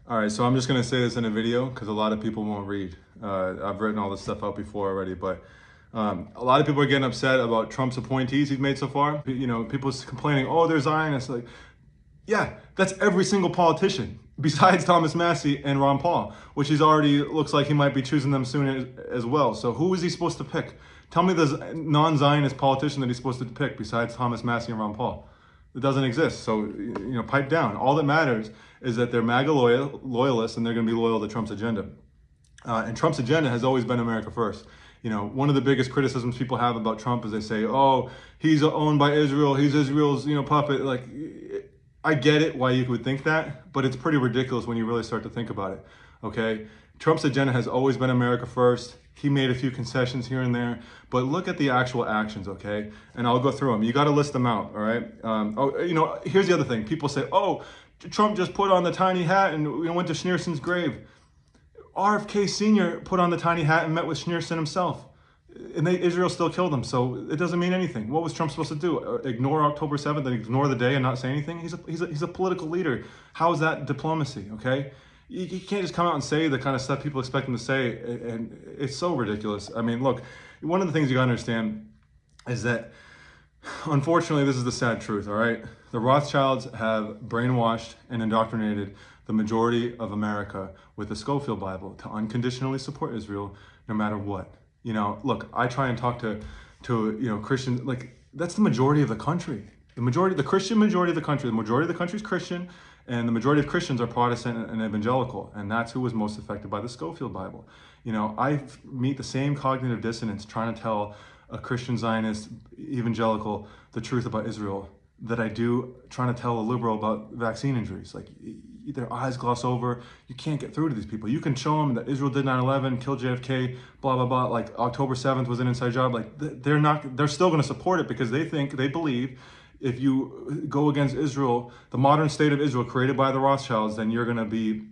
All right, so I'm just gonna say this in a video because a lot of people won't read. I've written all this stuff out before already, but a lot of people are getting upset about Trump's appointees he's made so far. You know, people complaining, oh, they're Zionists. Like, yeah, that's every single politician besides Thomas Massey and Ron Paul, which he's already looks like he might be choosing them soon as well. So who is he supposed to pick? Tell me the non-Zionist politician that he's supposed to pick besides Thomas Massey and Ron Paul. It doesn't exist. So, you know, pipe down. All that matters is that they're MAGA loyalists and they're going to be loyal to Trump's agenda. And Trump's agenda has always been America first. You know, one of the biggest criticisms people have about Trump is they say, oh, he's owned by Israel. He's Israel's, puppet. Like, I get it why you would think that, but it's pretty ridiculous when you really start to think about it, okay? Trump's agenda has always been America first. He made a few concessions here and there, but look at the actual actions, okay? And I'll go through them. You got to list them out, all right? Here's the other thing. People say, oh, Trump just put on the tiny hat and went to Schneerson's grave. RFK Sr. put on the tiny hat and met with Schneerson himself. And Israel still killed him, so it doesn't mean anything. What was Trump supposed to do? Ignore October 7th and ignore the day and not say anything? He's a political leader. How is that diplomacy, okay? You can't just come out and say the kind of stuff people expect him to say, and it's so ridiculous. I mean, look, one of the things you gotta understand is that, unfortunately, this is the sad truth, all right? The Rothschilds have brainwashed and indoctrinated the majority of America with the Schofield Bible to unconditionally support Israel no matter what. You know, look, I try and talk to Christians, like, that's the majority of the country. The Christian majority of the country, the majority of the country is Christian, and the majority of Christians are Protestant and evangelical, and that's who was most affected by the Schofield Bible. You know, I meet the same cognitive dissonance trying to tell a Christian Zionist evangelical the truth about Israel that I do trying to tell a liberal about vaccine injuries. Like, their eyes gloss over. You can't get through to these people. You can show them that Israel did 9/11, killed JFK, blah, blah, blah. Like, October 7th was an inside job. Like, they're still going to support it because they believe if you go against Israel, the modern state of Israel created by the Rothschilds, then you're going to be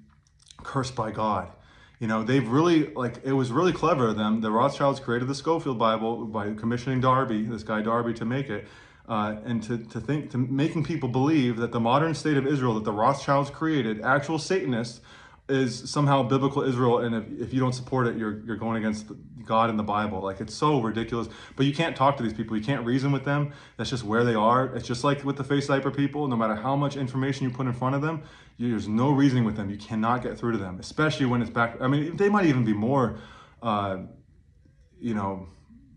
cursed by God. You know, they've really, it was really clever of them. The Rothschilds created the Schofield Bible by commissioning this guy Darby, to make it. And to making people believe that the modern state of Israel that the Rothschilds created, actual Satanists, is somehow biblical Israel, and if you don't support it, you're going against God and the Bible. Like, it's so ridiculous. But you can't talk to these people. You can't reason with them. That's just where they are. It's just like with the face diaper people. No matter how much information you put in front of them, there's no reasoning with them. You cannot get through to them, especially when it's back. I mean, they might even be more,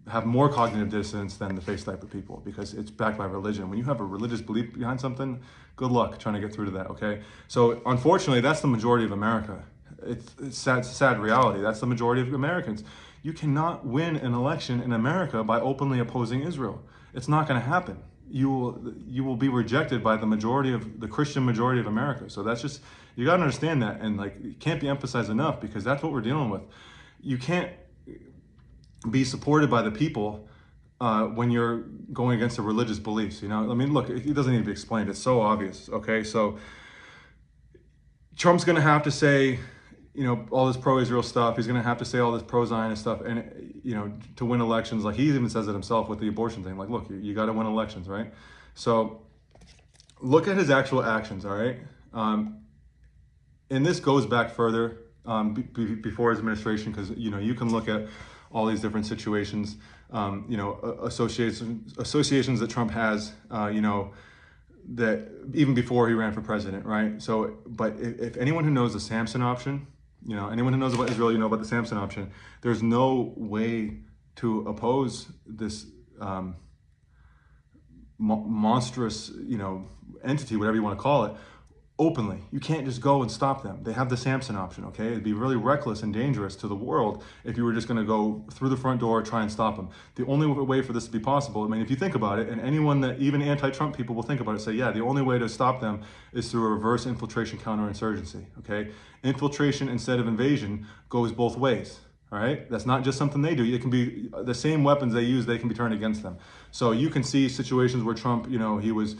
have more cognitive dissonance than the face type of people because it's backed by religion. When you have a religious belief behind something, good luck trying to get through to that, okay? So unfortunately, that's the majority of America. It's sad reality. That's the majority of Americans. You cannot win an election in America by openly opposing Israel. It's not going to happen. You will be rejected by the Christian majority of America. So that's just, you got to understand that, and it can't be emphasized enough because that's what we're dealing with. You can't be supported by the people when you're going against their religious beliefs. You know, I mean, look, it doesn't need to be explained. It's so obvious. Okay, so Trump's going to have to say, all this pro-Israel stuff. He's going to have to say all this pro-Zionist stuff, and to win elections. Like, he even says it himself with the abortion thing. Like, look, you got to win elections, right? So look at his actual actions. All right, and this goes back further before his administration, because you can look at all these different situations, associations that Trump has, that even before he ran for president, right? So, but if anyone who knows the Samson option, anyone who knows about Israel, about the Samson option, there's no way to oppose this monstrous, entity, whatever you want to call it, openly. You can't just go and stop them. They have the Samson option, okay? It'd be really reckless and dangerous to the world if you were just going to go through the front door, try and stop them. The only way for this to be possible, I mean, if you think about it, and anyone that, even anti-Trump people will think about it, say, yeah, the only way to stop them is through a reverse infiltration counterinsurgency, okay? Infiltration instead of invasion goes both ways, all right? That's not just something they do. It can be the same weapons they use, they can be turned against them. So you can see situations where Trump, he was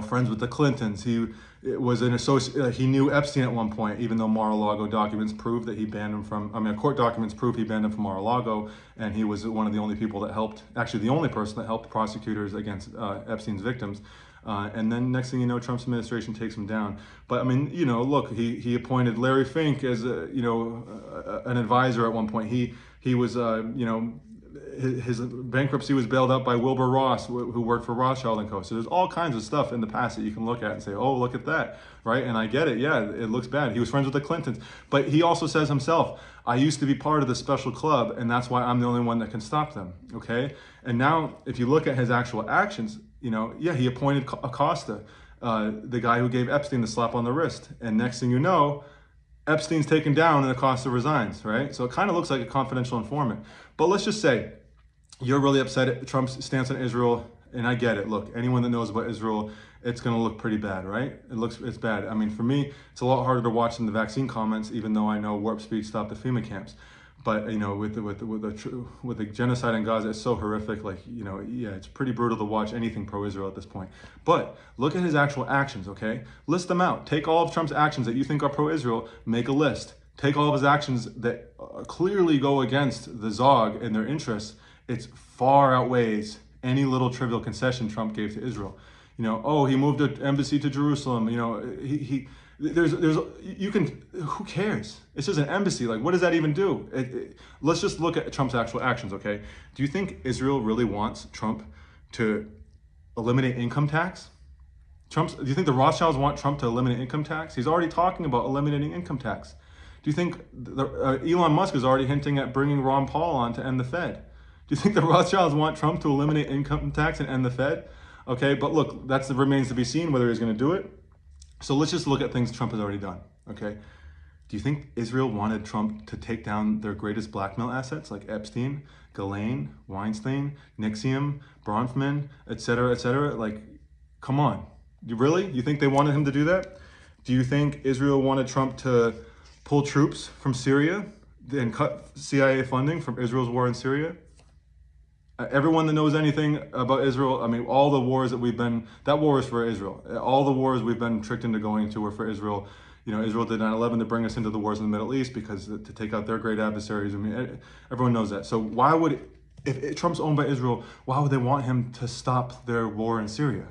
friends with the Clintons. He was an associate. He knew Epstein at one point, even though Mar-a-Lago documents prove that he banned him from. Court documents prove he banned him from Mar-a-Lago, and he was one of the only people that helped. Actually, the only person that helped prosecutors against Epstein's victims. And then next thing you know, Trump's administration takes him down. But I mean, you know, look, he appointed Larry Fink as an advisor at one point. He was his bankruptcy was bailed out by Wilbur Ross, who worked for Rothschild and Co. So there's all kinds of stuff in the past that you can look at and say, oh, look at that, right? And I get it, yeah, it looks bad. He was friends with the Clintons. But he also says himself, I used to be part of the special club, and that's why I'm the only one that can stop them, okay? And now, if you look at his actual actions, you know, yeah, he appointed Acosta, the guy who gave Epstein the slap on the wrist. And next thing you know, Epstein's taken down and Acosta resigns, right? So it kind of looks like a confidential informant. But let's just say you're really upset at Trump's stance on Israel, and I get it. Look, anyone that knows about Israel, it's going to look pretty bad, right? It's bad. I mean, for me, it's a lot harder to watch than the vaccine comments, even though I know warp speed stopped the FEMA camps. But you know, with the genocide in Gaza, it's so horrific. Like, you know, yeah, it's pretty brutal to watch anything pro-Israel at this point. But look at his actual actions, okay? List them out. Take all of Trump's actions that you think are pro-Israel. Make a list. Take all of his actions that clearly go against the Zog and their interests. It far outweighs any little trivial concession Trump gave to Israel. You know, oh, he moved an embassy to Jerusalem. You know, you can, who cares? It's just an embassy. Like, what does that even do? Let's just look at Trump's actual actions, okay? Do you think Israel really wants Trump to eliminate income tax? Do you think the Rothschilds want Trump to eliminate income tax? He's already talking about eliminating income tax. Do you think Elon Musk is already hinting at bringing Ron Paul on to end the Fed? Do you think the Rothschilds want Trump to eliminate income tax and end the Fed? Okay, but look, that remains to be seen whether he's going to do it. So let's just look at things Trump has already done, okay? Do you think Israel wanted Trump to take down their greatest blackmail assets like Epstein, Ghislaine, Weinstein, Nixium, Bronfman, et cetera, et cetera? Like, come on. You think they wanted him to do that? Do you think Israel wanted Trump to pull troops from Syria and cut CIA funding from Israel's war in Syria? Everyone that knows anything about Israel, I mean, all the wars that war is for Israel. All the wars we've been tricked into going into were for Israel. You know, Israel did 9/11 to bring us into the wars in the Middle East to take out their great adversaries. I mean, everyone knows that. So why would, if Trump's owned by Israel, why would they want him to stop their war in Syria?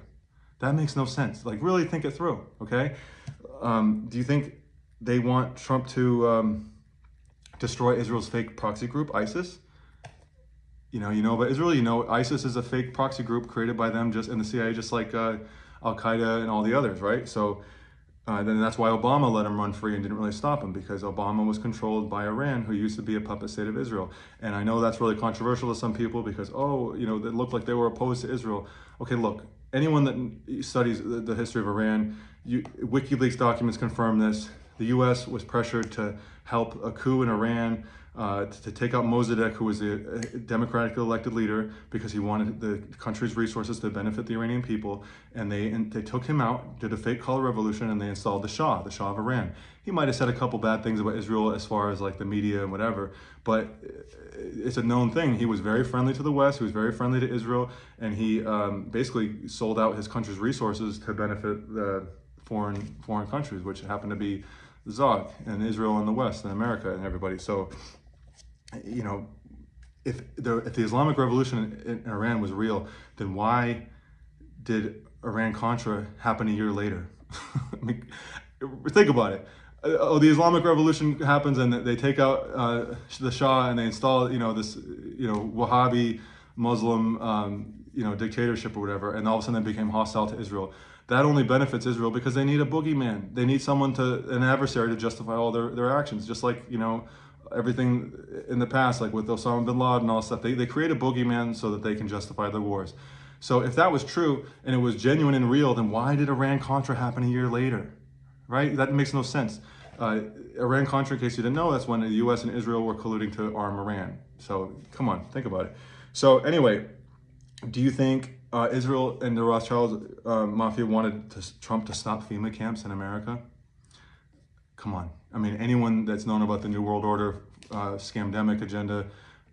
That makes no sense. Like, really think it through, okay? Do you think they want Trump to destroy Israel's fake proxy group, ISIS? You know about Israel, you know ISIS is a fake proxy group created by them in the CIA, just like Al-Qaeda and all the others, right? So then that's why Obama let him run free and didn't really stop him, because Obama was controlled by Iran, who used to be a puppet state of Israel. And I know that's really controversial to some people because, oh, you know, they looked like they were opposed to Israel. Okay, look, anyone that studies the history of Iran, WikiLeaks documents confirm this. The U.S. was pressured to help a coup in Iran to take out Mossadegh, who was a democratically elected leader, because he wanted the country's resources to benefit the Iranian people. And they took him out, did a fake color revolution, and they installed the Shah of Iran. He might have said a couple bad things about Israel as far as like the media and whatever, but it's a known thing. He was very friendly to the West, he was very friendly to Israel, and he basically sold out his country's resources to benefit the foreign countries, which happened to be the Zog and Israel and the West and America and everybody. So, you know, if the Islamic Revolution in Iran was real, then why did Iran-Contra happen a year later? I mean, think about it. The Islamic Revolution happens and they take out the Shah and they install, this, Wahhabi Muslim, dictatorship or whatever, and all of a sudden they became hostile to Israel. That only benefits Israel because they need a boogeyman. They need an adversary to justify all their actions. Just like, everything in the past, like with Osama bin Laden and all that stuff, they create a boogeyman so that they can justify their wars. So if that was true and it was genuine and real, then why did Iran-Contra happen a year later, right? That makes no sense. Iran-Contra, in case you didn't know, that's when the US and Israel were colluding to arm Iran. So come on, think about it. So anyway, do you think Israel and the Rothschild mafia wanted Trump to stop FEMA camps in America? Come on. I mean, anyone that's known about the New World Order scamdemic agenda,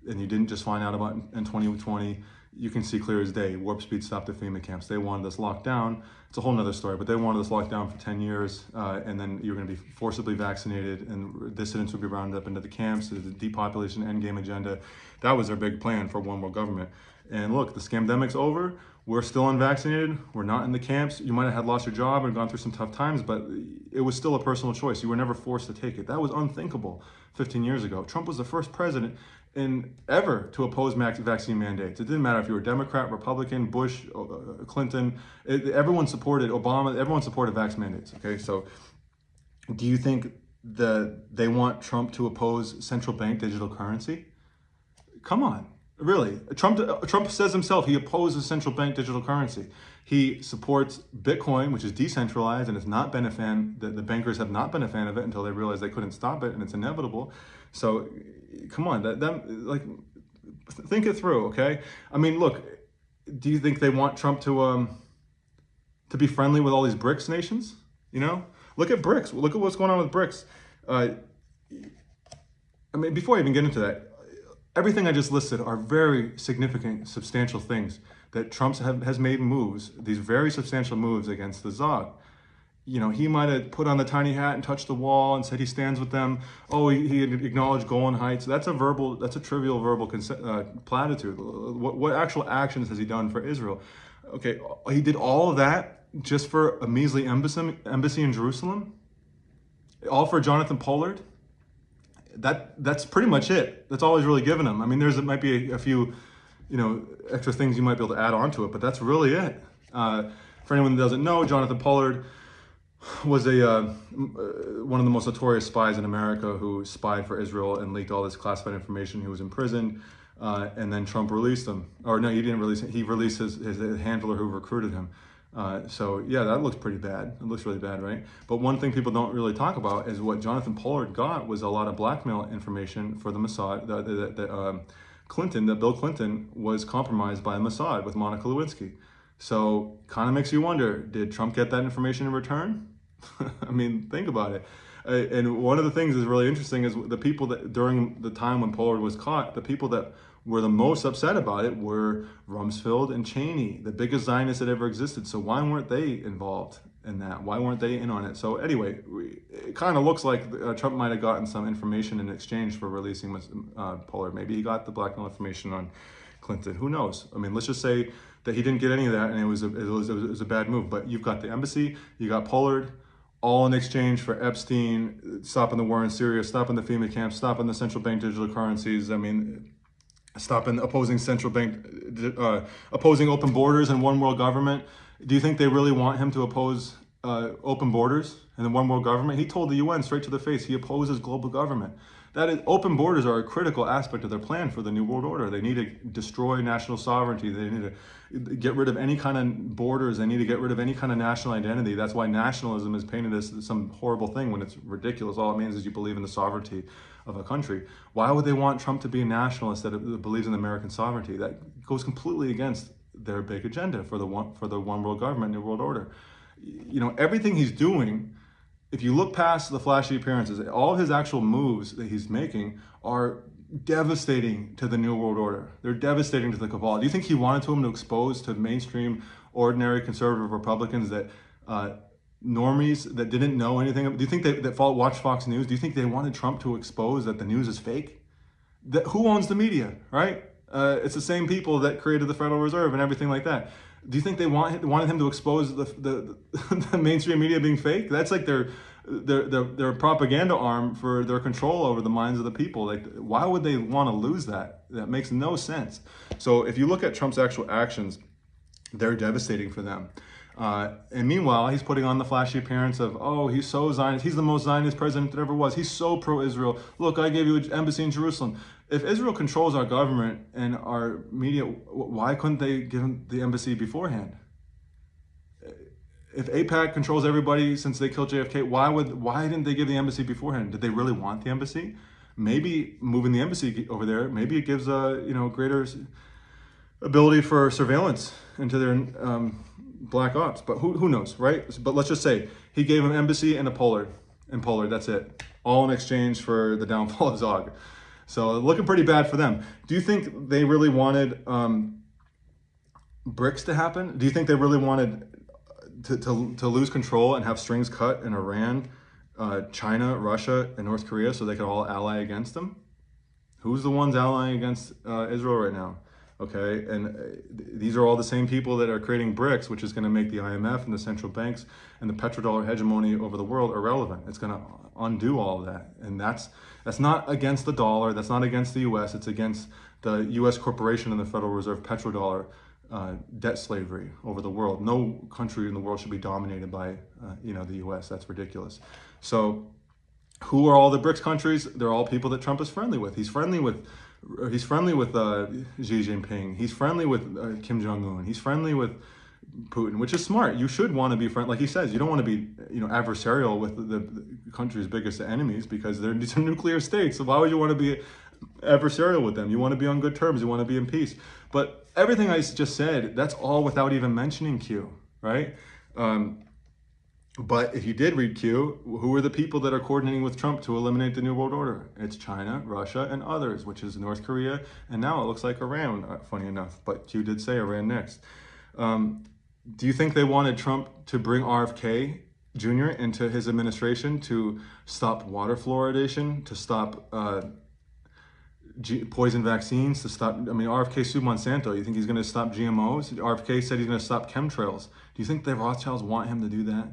and you didn't just find out about it in 2020, you can see clear as day. Warp Speed stopped the FEMA camps. They wanted us locked down. It's a whole nother story, but they wanted us locked down for 10 years, and then you're going to be forcibly vaccinated, and dissidents would be rounded up into the camps. The depopulation endgame agenda. That was their big plan for one world government. And look, the scamdemic's over. we're still unvaccinated. We're not in the camps. You might have lost your job and gone through some tough times, but it was still a personal choice. You were never forced to take it. That was unthinkable 15 years ago. Trump was the first president ever to oppose vaccine mandates. It didn't matter if you were Democrat, Republican, Bush, Clinton. Everyone supported Obama. Everyone supported vax mandates. Okay, so do you think that they want Trump to oppose central bank digital currency? Come on. Really, Trump says himself he opposes central bank digital currency. He supports Bitcoin, which is decentralized and has not been a fan. The bankers have not been a fan of it until they realized they couldn't stop it, and it's inevitable. So, come on, like think it through, okay? I mean, look, do you think they want Trump to be friendly with all these BRICS nations? You know, look at BRICS. Look at what's going on with BRICS. I mean, before I even get into that. Everything I just listed are very significant, substantial things that Trump has made moves, these very substantial moves against the Zog. You know, he might have put on the tiny hat and touched the wall and said he stands with them. Oh, he acknowledged Golan Heights. That's a trivial verbal platitude. What actual actions has he done for Israel? Okay, he did all of that just for a measly embassy in Jerusalem? All for Jonathan Pollard? That's pretty much it. That's all he's really given him. I mean, might be a few, extra things you might be able to add on to it, but that's really it. For anyone that doesn't know, Jonathan Pollard was one of the most notorious spies in America who spied for Israel and leaked all this classified information. He was imprisoned, and then Trump released him. Or no, he didn't release him. He released his handler who recruited him. So yeah, that looks pretty bad. It looks really bad, right? But one thing people don't really talk about is what Jonathan Pollard got was a lot of blackmail information for the Mossad. That Bill Clinton was compromised by Mossad with Monica Lewinsky. So kind of makes you wonder, did Trump get that information in return? I mean, think about it. And one of the things that's really interesting is the people that during the time when Pollard was caught, the people that were the most upset about it were Rumsfeld and Cheney, the biggest Zionists that ever existed. So why weren't they involved in that? Why weren't they in on it? So anyway, it kind of looks like Trump might have gotten some information in exchange for releasing Pollard. Maybe he got the blackmail information on Clinton. Who knows? I mean, let's just say that he didn't get any of that, and it was a bad move. But you've got the embassy, you got Pollard, all in exchange for Epstein, stopping the war in Syria, stopping the FEMA camps, stopping the central bank digital currencies. I mean, stopping opposing opposing open borders and one world government. Do you think they really want him to oppose open borders and the one world government? He told the UN straight to the face he opposes global government. That is, open borders are a critical aspect of their plan for the New World Order. They need to destroy national sovereignty. They need to get rid of any kind of borders. They need to get rid of any kind of national identity. That's why nationalism is painted as some horrible thing when it's ridiculous. All it means is you believe in the sovereignty of a country. Why would they want Trump to be a nationalist that believes in American sovereignty? That goes completely against their big agenda for the one world government, New World Order. You know, everything he's doing, if you look past the flashy appearances, all his actual moves that he's making are devastating to the New World Order. They're devastating to the cabal. Do you think he wanted him to expose to mainstream, ordinary conservative Republicans that normies that didn't know anything? Do you think that watch Fox News? Do you think they wanted Trump to expose that the news is fake? Who owns the media, right? It's the same people that created the Federal Reserve and everything like that. Do you think they wanted him to expose the mainstream media being fake? That's like their propaganda arm for their control over the minds of the people. Like, why would they want to lose that? That makes no sense. So if you look at Trump's actual actions, they're devastating for them. And meanwhile, he's putting on the flashy appearance of, oh, he's so Zionist. He's the most Zionist president that ever was. He's so pro-Israel. Look, I gave you an embassy in Jerusalem. If Israel controls our government and our media, why couldn't they give him the embassy beforehand? If AIPAC controls everybody since they killed JFK, why didn't they give the embassy beforehand? Did they really want the embassy? Maybe moving the embassy over there, maybe it gives greater ability for surveillance into their black ops. But who knows, right? But let's just say he gave him embassy and a Pollard, that's it. All in exchange for the downfall of Zog. So looking pretty bad for them. Do you think they really wanted BRICS to happen? Do you think they really wanted to lose control and have strings cut in Iran, China, Russia, and North Korea so they could all ally against them? Who's the ones allying against Israel right now? Okay, and these are all the same people that are creating BRICS, which is going to make the IMF and the central banks and the petrodollar hegemony over the world irrelevant. It's going to undo all of that, and that's not against the dollar. That's not against the U.S. It's against the U.S. corporation and the Federal Reserve petrodollar debt slavery over the world. No country in the world should be dominated by the U.S. That's ridiculous. So, who are all the BRICS countries? They're all people that Trump is friendly with. He's friendly with Xi Jinping. He's friendly with Kim Jong-un. He's friendly with Putin, which is smart. You should want to be friendly. Like he says, you don't want to be adversarial with the country's biggest enemies because these are nuclear states. So why would you want to be adversarial with them? You want to be on good terms. You want to be in peace. But everything I just said, that's all without even mentioning Q, right? But if you did read Q, who are the people that are coordinating with Trump to eliminate the New World Order? It's China, Russia, and others, which is North Korea, and now it looks like Iran, funny enough. But Q did say Iran next. Do you think they wanted Trump to bring RFK Jr. into his administration to stop water fluoridation, to stop poison vaccines, to stop, RFK sued Monsanto. You think he's going to stop GMOs? RFK said he's going to stop chemtrails. Do you think the Rothschilds want him to do that?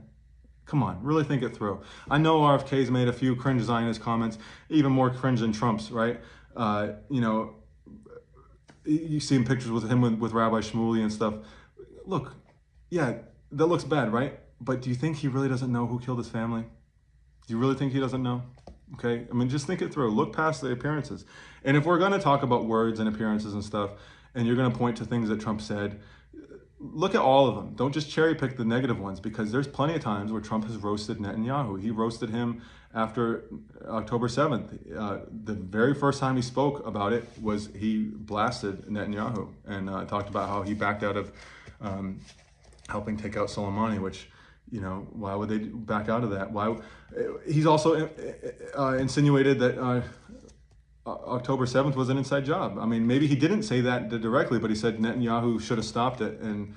Come on, really think it through. I know RFK's made a few cringe Zionist comments, even more cringe than Trump's, right? You see him pictures with him with Rabbi Shmuley and stuff. Look, yeah, that looks bad, right? But do you think he really doesn't know who killed his family? Do you really think he doesn't know? Okay, just think it through. Look past the appearances. And if we're going to talk about words and appearances and stuff, and you're going to point to things that Trump said, look at all of them. Don't just cherry pick the negative ones, because there's plenty of times where Trump has roasted Netanyahu. He roasted him after October 7th. The very first time he spoke about it was he blasted Netanyahu and talked about how he backed out of helping take out Soleimani, which, why would they back out of that? Why? He's also insinuated that October 7th was an inside job. Maybe he didn't say that directly, but he said Netanyahu should have stopped it. And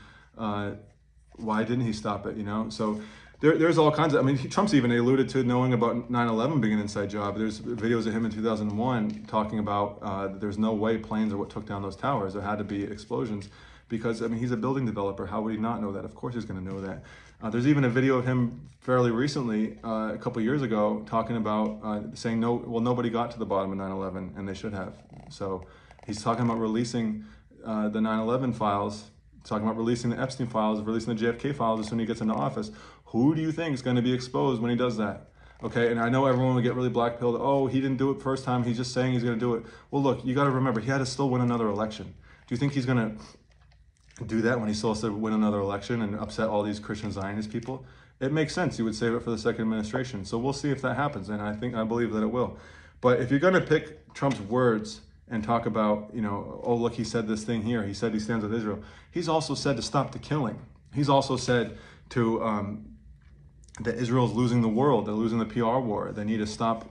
why didn't he stop it, So there's all kinds of, Trump's even alluded to knowing about 9/11 being an inside job. There's videos of him in 2001 talking about there's no way planes are what took down those towers. There had to be explosions because, he's a building developer. How would he not know that? Of course he's going to know that. There's even a video of him fairly recently, a couple years ago, talking about saying, nobody got to the bottom of 9/11, and they should have. So he's talking about releasing the 9/11 files, talking about releasing the Epstein files, releasing the JFK files as soon as he gets into office. Who do you think is going to be exposed when he does that? Okay, and I know everyone will get really black-pilled. Oh, he didn't do it first time. He's just saying he's going to do it. Well, look, you got to remember, he had to still win another election. Do you think he's going to do that when he still has to win another election and upset all these Christian Zionist people? It makes sense. You would save it for the second administration. So we'll see if that happens, and I believe that it will. But if you're going to pick Trump's words and talk about, oh, look, he said this thing here. He said he stands with Israel. He's also said to stop the killing. He's also said to that Israel's losing the world. They're losing the PR war. They need to stop.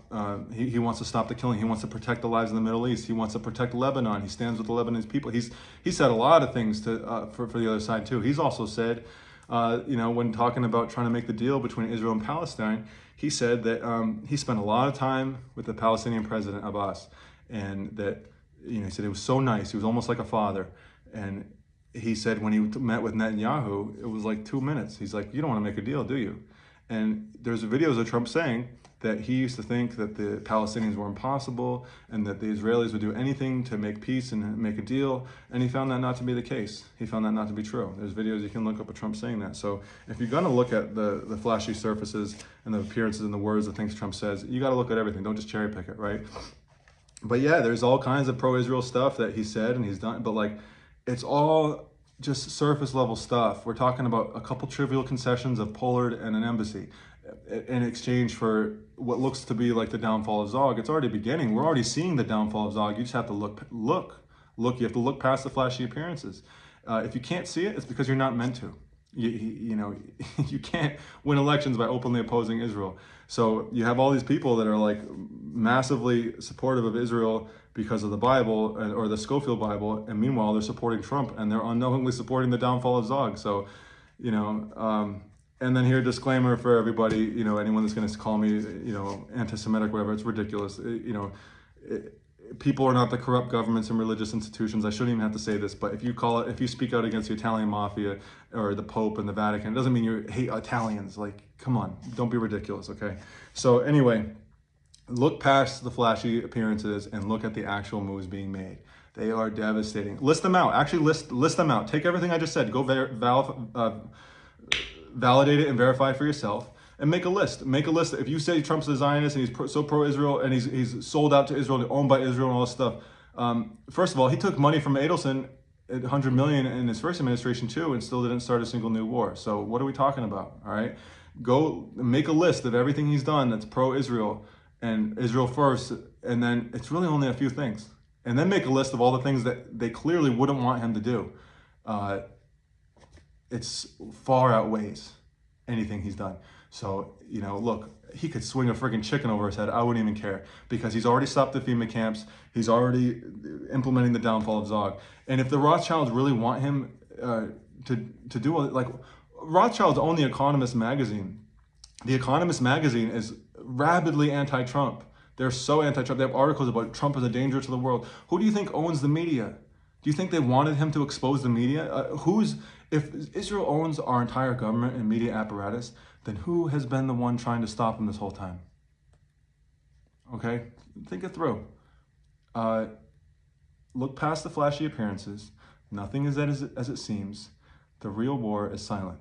He wants to stop the killing. He wants to protect the lives in the Middle East. He wants to protect Lebanon. He stands with the Lebanese people. He said a lot of things for the other side too. He's also said, when talking about trying to make the deal between Israel and Palestine, he said that he spent a lot of time with the Palestinian president Abbas, and that he said it was so nice. He was almost like a father. And he said when he met with Netanyahu, it was like 2 minutes. He's like, you don't want to make a deal, do you? And there's videos of Trump saying that he used to think that the Palestinians were impossible and that the Israelis would do anything to make peace and make a deal. And he found that not to be the case. He found that not to be true. There's videos you can look up of Trump saying that. So if you're going to look at the flashy surfaces and the appearances and the words, the things Trump says, you got to look at everything. Don't just cherry pick it, right? But yeah, there's all kinds of pro-Israel stuff that he said and he's done. But it's all just surface level stuff. We're talking about a couple trivial concessions of Pollard and an embassy in exchange for what looks to be like the downfall of Zog. It's already beginning. We're already seeing the downfall of Zog. You just have to look. You have to look past the flashy appearances. If you can't see it, it's because you're not meant to. You can't win elections by openly opposing Israel. So you have all these people that are massively supportive of Israel because of the Bible or the Schofield Bible, and meanwhile they're supporting Trump and they're unknowingly supporting the downfall of Zog. So, and then here, disclaimer for everybody, anyone that's going to call me, anti-Semitic, whatever, it's ridiculous. people are not the corrupt governments and religious institutions. I shouldn't even have to say this, but if you speak out against the Italian mafia or the Pope and the Vatican, it doesn't mean you hate Italians. Like, come on, don't be ridiculous, okay? So anyway, look past the flashy appearances and look at the actual moves being made. They are devastating. List them out. Actually, list them out. Take everything I just said. Go validate it and verify for yourself. And make a list. Make a list. If you say Trump's a Zionist and he's so pro-Israel and he's sold out to Israel, owned by Israel and all this stuff. First of all, he took money from Adelson, $100 million in his first administration too, and still didn't start a single new war. So what are we talking about? All right, go make a list of everything he's done that's pro-Israel and Israel first, and then it's really only a few things. And then make a list of all the things that they clearly wouldn't want him to do. It's far outweighs anything he's done. So, you know, look, he could swing a freaking chicken over his head. I wouldn't even care because he's already stopped the FEMA camps. He's already implementing the downfall of Zog. And if the Rothschilds really want him to do it, like Rothschilds own The Economist magazine. The Economist magazine is rabidly anti-Trump. They're so anti-Trump. They have articles about Trump as a danger to the world. Who do you think owns the media? Do you think they wanted him to expose the media? If Israel owns our entire government and media apparatus, then who has been the one trying to stop him this whole time? Okay, think it through. Look past the flashy appearances. Nothing is as it seems. The real war is silent.